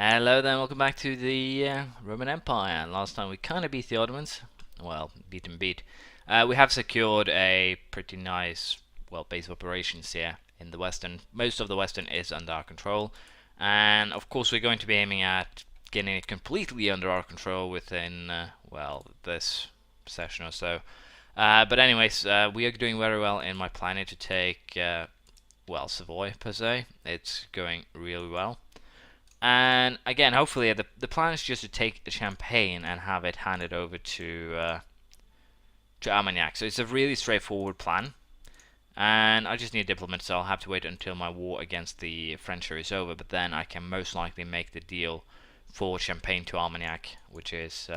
Hello then, welcome back to the Roman Empire. Last time we kind of beat the Ottomans. Well, beat and beat. We have secured a pretty nice, base of operations here in the western. Most of the western is under our control. And of course we're going to be aiming at getting it completely under our control within, this session or so. But anyways, we are doing very well in my planning to take, Savoy per se. It's going really well. And again, hopefully, the plan is just to take the champagne and have it handed over to Armagnac. So it's a really straightforward plan. And I just need diplomats, so I'll have to wait until my war against the French is over. But then I can most likely make the deal for champagne to Armagnac, which is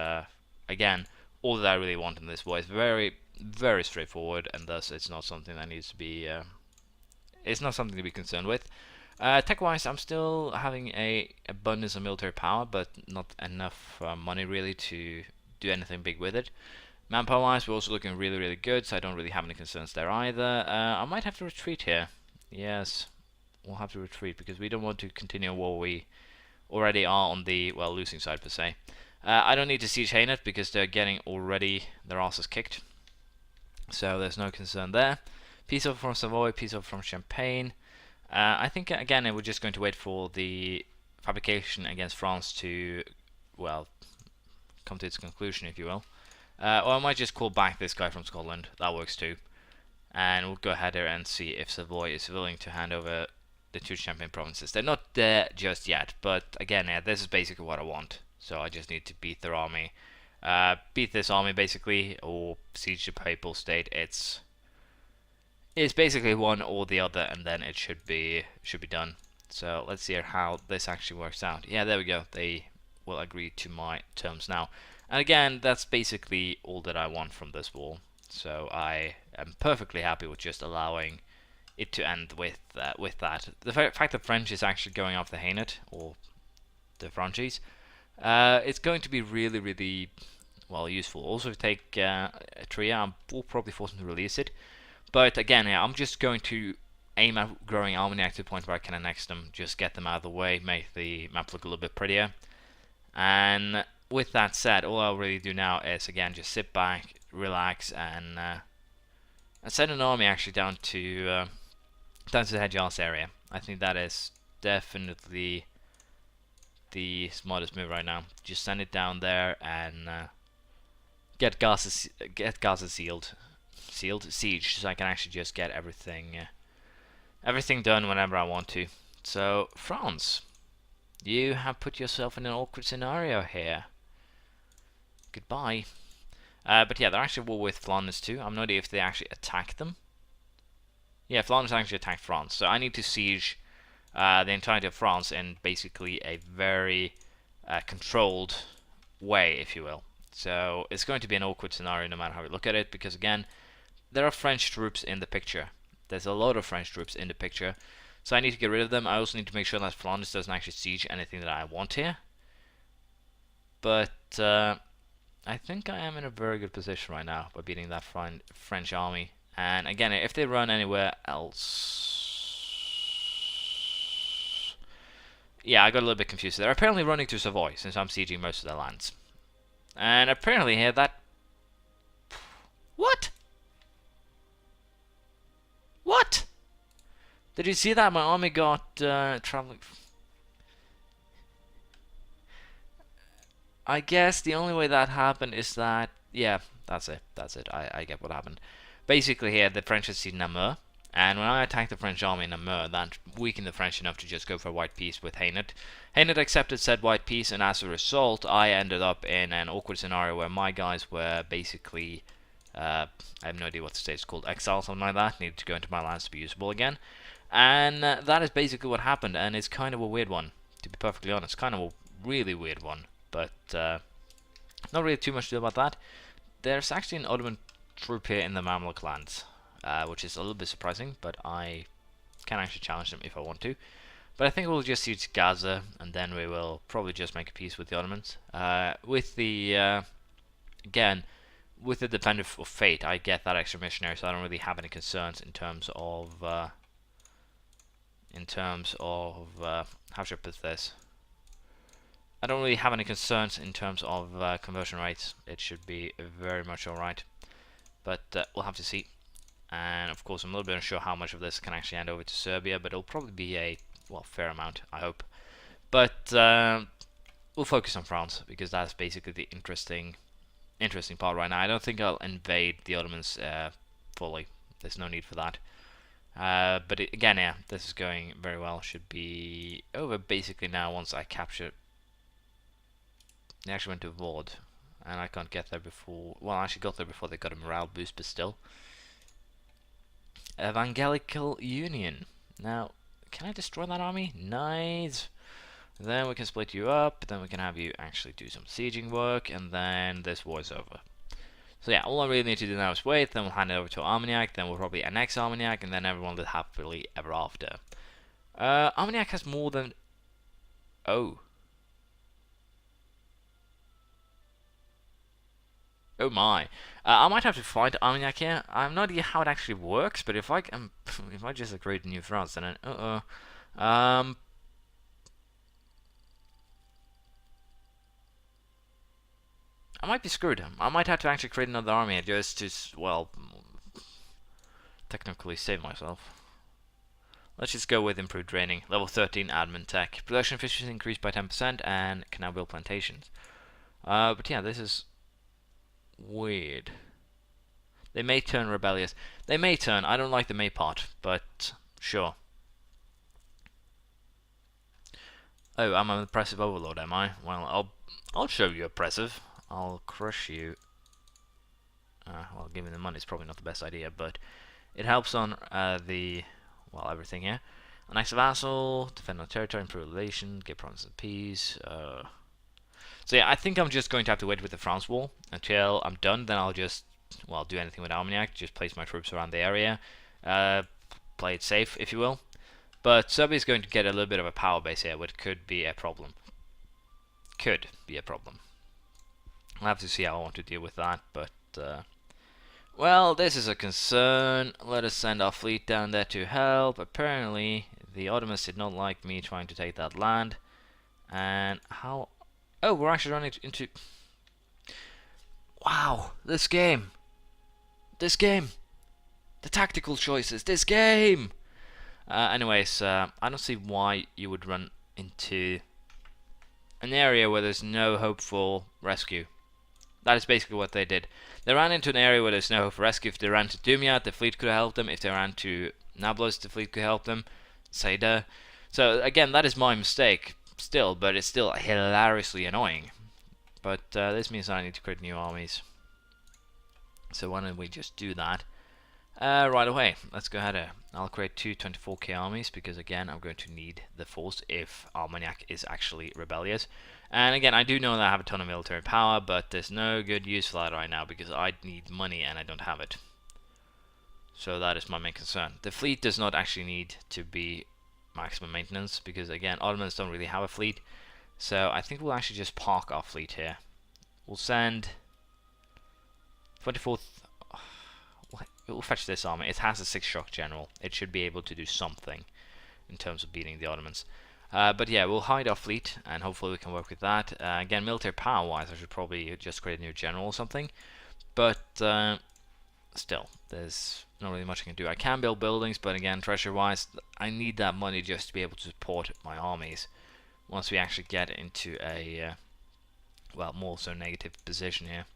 again all that I really want in this war. It's very, very straightforward, and thus it's not something that needs to be. It's not something to be concerned with. Tech-wise, I'm still having a abundance of military power, but not enough money really to do anything big with it. Manpower-wise, we're also looking really, really good, so I don't really have any concerns there either. I might have to retreat here. Yes, we'll have to retreat because we don't want to continue a war we already are on the, losing side per se. I don't need to siege Hainaut because they're getting already their asses kicked. So there's no concern there. Peace offer from Savoy, peace offer from Champagne. I think, again, we're just going to wait for the fabrication against France to, come to its conclusion, if you will. Or I might just call back this guy from Scotland. That works too. And we'll go ahead here and see if Savoy is willing to hand over the two Champagne provinces. They're not there just yet, but again, this is basically what I want. So I just need to beat their army. Beat this army, basically, or siege the Papal State. It's basically one or the other, and then it should be done. So let's see how this actually works out. Yeah, there we go. They will agree to my terms now. And again, that's basically all that I want from this war. So I am perfectly happy with just allowing it to end with that. The fact that French is actually going after Hainaut, or the Franchies, it's going to be really, really useful. Also, if you take Trier, we'll probably force them to release it. But again, I'm just going to aim at growing Armagnac to the point where I can annex them, just get them out of the way, make the map look a little bit prettier. And with that said, all I'll really do now is, again, just sit back, relax, and send an army actually down to the Hedjaz area. I think that is definitely the smartest move right now. Just send it down there and get Gaza sieged, so I can actually just get everything done whenever I want to. So France, you have put yourself in an awkward scenario here. Goodbye. But yeah, they're actually at war with Flanders too. I'm not sure if they actually attacked them. Yeah, Flanders actually attacked France, so I need to siege the entirety of France in basically a very controlled way, if you will. So it's going to be an awkward scenario no matter how we look at it, because again, there are French troops in the picture. There's a lot of French troops in the picture. So I need to get rid of them. I also need to make sure that Flanders doesn't actually siege anything that I want here. But I think I am in a very good position right now by beating that French army. And again, if they run anywhere else... Yeah, I got a little bit confused. They're apparently running to Savoy, since I'm sieging most of their lands. And apparently here that... What? What? Did you see that? My army got traveling. I guess the only way that happened is that... Yeah, that's it. I get what happened. Basically here, the French had seen Namur. And when I attacked the French army in Namur, that weakened the French enough to just go for a white peace with Hainaut. Hainaut accepted said white peace, and as a result, I ended up in an awkward scenario where my guys were basically... I have no idea what the state's called, exile, something like that. Needed to go into my lands to be usable again. And that is basically what happened, and it's kind of a weird one, to be perfectly honest. Kind of a really weird one, but not really too much to do about that. There's actually an Ottoman troop here in the Mamluk lands, which is a little bit surprising, but I can actually challenge them if I want to. But I think we'll just siege Gaza, and then we will probably just make a peace with the Ottomans. With the, again... With the Defender of Fate, I get that extra missionary, so I don't really have any concerns in terms of how should I put this? I don't really have any concerns in terms of conversion rates. It should be very much alright. But we'll have to see. And of course, I'm a little bit unsure how much of this can actually hand over to Serbia, but it'll probably be a, well, fair amount, I hope. But we'll focus on France, because that's basically the interesting part right now. I don't think I'll invade the Ottomans fully. There's no need for that. But again, yeah, this is going very well. Should be over basically now once I capture. They actually went to Vod, and I can't get there before. Well, I actually got there before they got a morale boost, but still. Evangelical Union. Now, can I destroy that army? Nice. Then we can split you up. Then we can have you actually do some sieging work, and then this war is over. So yeah, all I really need to do now is wait. Then we'll hand it over to Armagnac. Then we'll probably annex Armagnac, and then everyone live happily ever after. Armagnac has more than. Oh. Oh my! I might have to fight Armagnac here. I have no idea how it actually works, but if I if I just create New France, then I might be screwed. I might have to actually create another army just to, well, technically save myself. Let's just go with improved training. Level 13 admin tech. Production efficiency increased by 10% and can now build plantations. But yeah, this is weird. They may turn rebellious. They may turn. I don't like the may part, but sure. Oh, I'm an oppressive overlord, am I? Well, I'll show you oppressive. I'll crush you. Well, giving the money is probably not the best idea, but it helps on well, everything here. Annex a vassal, defend our territory, improve relation, get province of peace. So yeah, I think I'm just going to have to wait with the France war until I'm done. Then I'll just, well, do anything with Armagnac, just place my troops around the area, play it safe, if you will. But Serbia is going to get a little bit of a power base here, which could be a problem. Could be a problem. I'll have to see how I want to deal with that, but well, this is a concern. Let us send our fleet down there to help. Apparently, the Ottomans did not like me trying to take that land. And how... Oh, we're actually running into... Wow, this game. This game. The tactical choices. This game. Anyways, I don't see why you would run into an area where there's no hope for rescue. That is basically what they did. They ran into an area where there's no hope for rescue. If they ran to Dumyat, the fleet could have helped them. If they ran to Nablus, the fleet could help them. Seda. So again, that is my mistake still, but it's still hilariously annoying. But this means I need to create new armies. So why don't we just do that right away? Let's go ahead. I'll create two 24k armies because again, I'm going to need the force if Armagnac is actually rebellious. And again, I do know that I have a ton of military power, but there's no good use for that right now because I need money and I don't have it. So that is my main concern. The fleet does not actually need to be maximum maintenance because again, Ottomans don't really have a fleet. So I think we'll actually just park our fleet here. We'll send 24th. We'll fetch this army. It has a 6-shock general. It should be able to do something in terms of beating the Ottomans. But yeah, we'll hide our fleet, and hopefully we can work with that. Again, military power-wise, I should probably just create a new general or something. But still, there's not really much I can do. I can build buildings, but again, treasure-wise, I need that money just to be able to support my armies. Once we actually get into a, well, more so negative position here.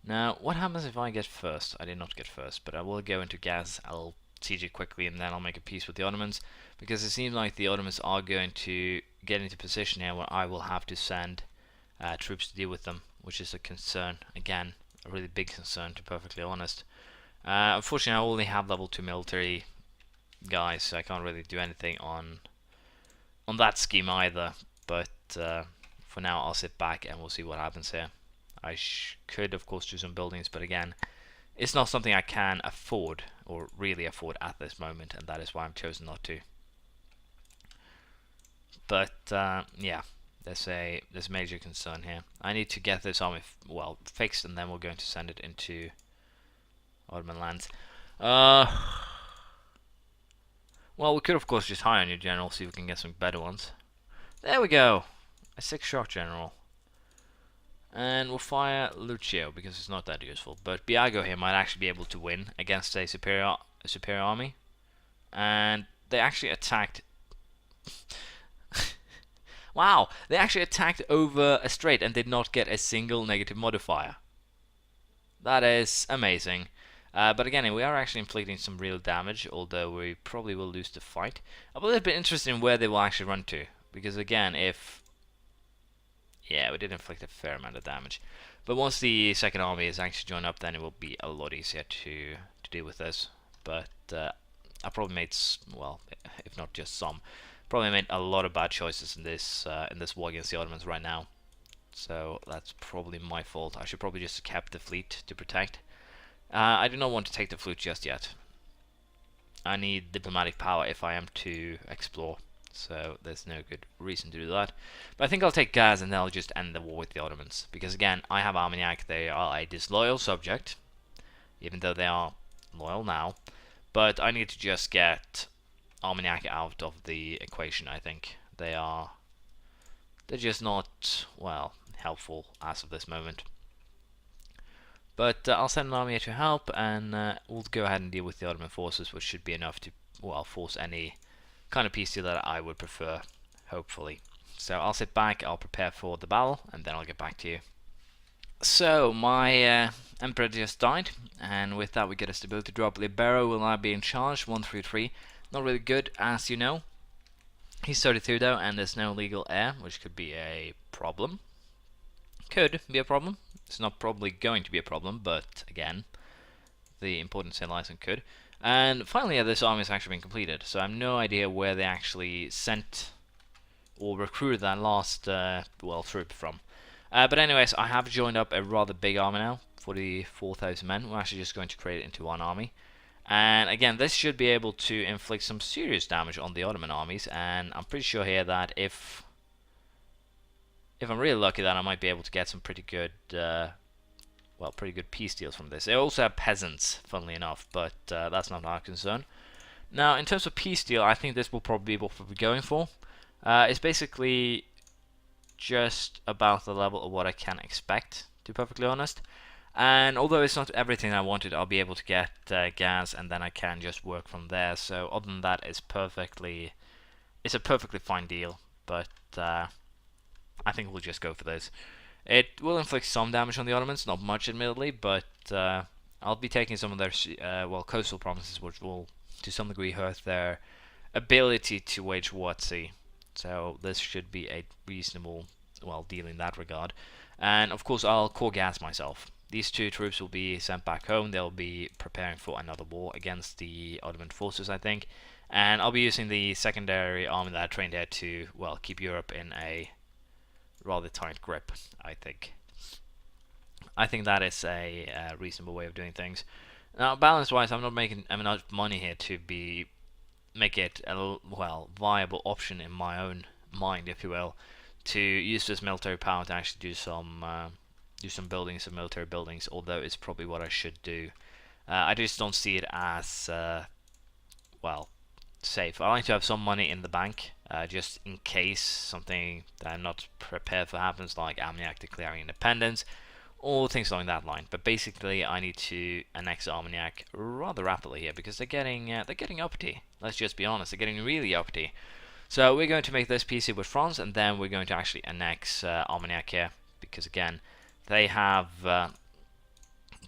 Now, what happens if I get first? I did not get first, but I will go into Gaz. I'll siege it quickly, and then I'll make a peace with the Ottomans. Because it seems like the Ottomans are going to get into position here where I will have to send troops to deal with them, which is a concern. Again, a really big concern, to be perfectly honest. Unfortunately, I only have level 2 military guys, so I can't really do anything on that scheme either. But for now, I'll sit back and we'll see what happens here. I could, of course, do some buildings, but again, it's not something I can afford, or really afford at this moment, and that is why I've chosen not to. But yeah, there's a major concern here. I need to get this army fixed, and then we're going to send it into Ottoman lands. Well, we could of course just hire a new general, see if we can get some better ones. There we go. a 6-shot general. And we'll fire Lucio because it's not that useful. But Biago here might actually be able to win against a superior army. And they actually attacked. Wow, they actually attacked over a strait and did not get a single negative modifier. That is amazing. But again, we are actually inflicting some real damage, although we probably will lose the fight. I'm a little bit interested in where they will actually run to, because again, if... Yeah, we did inflict a fair amount of damage. But once the second army is actually joined up, then it will be a lot easier to deal with this. But I probably made, well, if not just some, probably made a lot of bad choices in this war against the Ottomans right now. So that's probably my fault. I should probably just kept the fleet to protect. I do not want to take the fleet just yet. I need diplomatic power if I am to explore. So there's no good reason to do that. But I think I'll take Gaz and then I'll just end the war with the Ottomans. Because again, I have Armagnac. They are a disloyal subject. Even though they are loyal now. But I need to just get Armagnac out of the equation, I think. They're just not, well, helpful as of this moment. But I'll send an army here to help, and we'll go ahead and deal with the Ottoman forces, which should be enough to, well, force any kind of peace deal that I would prefer, hopefully. So I'll sit back, I'll prepare for the battle, and then I'll get back to you. So, my Emperor just died, and with that we get a stability drop. Libero will now be in charge, 133. Not really good, as you know. He's 32 though, and there's no legal heir, which could be a problem. Could be a problem. It's not probably going to be a problem, but again, the importance here lies in could. And finally, this army has actually been completed, so I have no idea where they actually sent or recruited that last, well, troop from. But anyways, I have joined up a rather big army now, 44,000 men. We're actually just going to create it into one army. And again, this should be able to inflict some serious damage on the Ottoman armies, and I'm pretty sure here that if I'm really lucky, that I might be able to get some pretty good, well, pretty good peace deals from this. They also have peasants, funnily enough, but that's not our concern. Now, in terms of peace deal, I think this will probably be what we're going for. It's basically just about the level of what I can expect, to be perfectly honest. And although it's not everything I wanted, I'll be able to get gas, and then I can just work from there. So other than that, it's a perfectly fine deal. But I think we'll just go for this. It will inflict some damage on the Ottomans, not much admittedly, but I'll be taking some of their well, coastal provinces, which will to some degree hurt their ability to wage war at sea. So this should be a reasonable, well, deal in that regard. And of course, I'll core gas myself. These two troops will be sent back home. They'll be preparing for another war against the Ottoman forces, I think. And I'll be using the secondary army that I trained here to, well, keep Europe in a rather tight grip, I think. I think that is a reasonable way of doing things. Now, balance-wise, I'm not making enough money here to make it a, well, viable option in my own mind, if you will, to use this military power to actually do some buildings, some military buildings, although it's probably what I should do. I just don't see it as, well, safe. I like to have some money in the bank, just in case something that I'm not prepared for happens, like Armagnac declaring independence, or things along that line. But basically, I need to annex Armagnac rather rapidly here, because they're getting uppity. Let's just be honest, they're getting really uppity. So we're going to make this PC with France, and then we're going to actually annex Armagnac here, because again, they have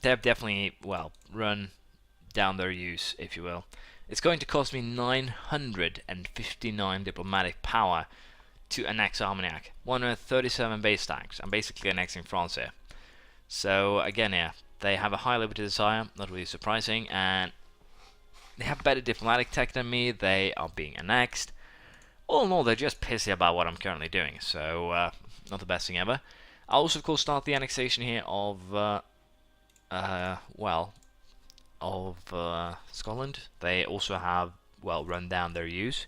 definitely, well, run down their use, if you will. It's going to cost me 959 diplomatic power to annex Armagnac. 137 base stacks. I'm basically annexing France here. So again, yeah, they have a high liberty desire, not really surprising, and they have better diplomatic tech than me. They are being annexed. All in all, they're just pissy about what I'm currently doing, so not the best thing ever. I'll also, of course, start the annexation here of, Scotland. They also have, well, run down their use.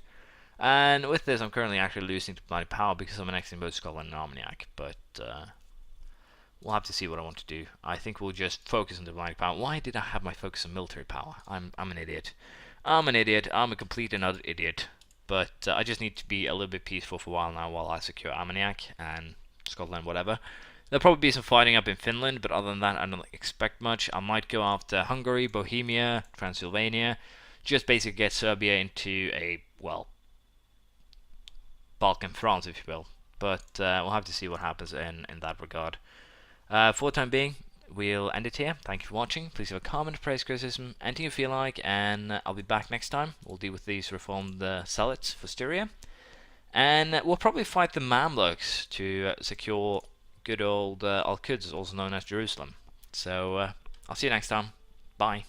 And with this, I'm currently actually losing diplomatic power because I'm annexing both Scotland and Armagnac, but we'll have to see what I want to do. I think we'll just focus on diplomatic power. Why did I have my focus on military power? I'm an idiot. I'm an idiot. I'm a complete and utter idiot. but I just need to be a little bit peaceful for a while now while I secure Armagnac and Scotland, whatever. There'll probably be some fighting up in Finland, but other than that, I don't expect much. I might go after Hungary, Bohemia, Transylvania, just basically get Serbia into a, well, Balkan France, if you will. But we'll have to see what happens in that regard. For the time being, we'll end it here. Thank you for watching. Please have a comment, praise, criticism, anything you feel like, and I'll be back next time. We'll deal with these reformed Zealots for Styria. And we'll probably fight the Mamluks to secure good old Al-Quds, also known as Jerusalem. So I'll see you next time. Bye.